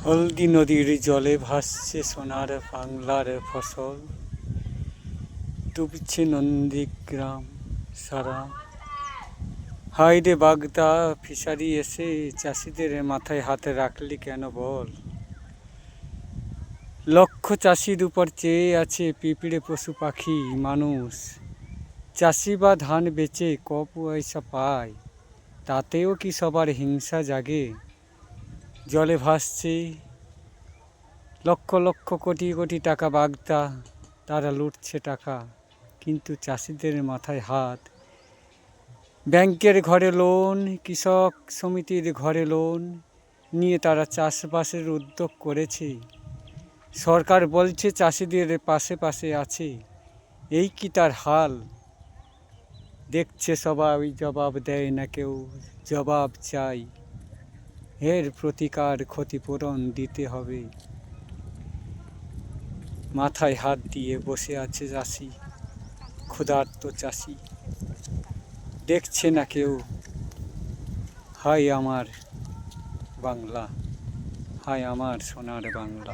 হলদি নদীর জলে ভাসছে সোনার বাংলার ফসল, ডুবছে নন্দীগ্রাম সারা। হায় রে বাগদা ফিশারি এসে চাষিদের মাথায় হাতে রাখলি কেন বল? লক্ষ চাষির উপর চেয়ে আছে পিঁপড়ে পশু পাখি মানুষ। চাষি বা ধান বেচে ক পয়সা পায়, তাতেও কি সবার হিংসা জাগে? জলে ভাসছে লক্ষ লক্ষ কোটি কোটি টাকা বাগদা, তারা লুটছে টাকা কিন্তু চাষিদের মাথায় হাত। ব্যাংকের ঘরে লোন, কৃষক সমিতির ঘরে লোন নিয়ে তারা চাষবাসের উদ্যোগ করেছে। সরকার বলছে চাষিদের পাশে পাশে আছে, এই কি তার হাল? দেখছে সবাই, জবাব দেয় না কেউ, জবাব চাই। এর প্রতিকার ক্ষতিপূরণ দিতে হবে। মাথায় হাত দিয়ে বসে আছে চাষি, ক্ষুধার্ত চাষি, দেখছে না কেউ। হায় আমার বাংলা, হায় আমার সোনার বাংলা।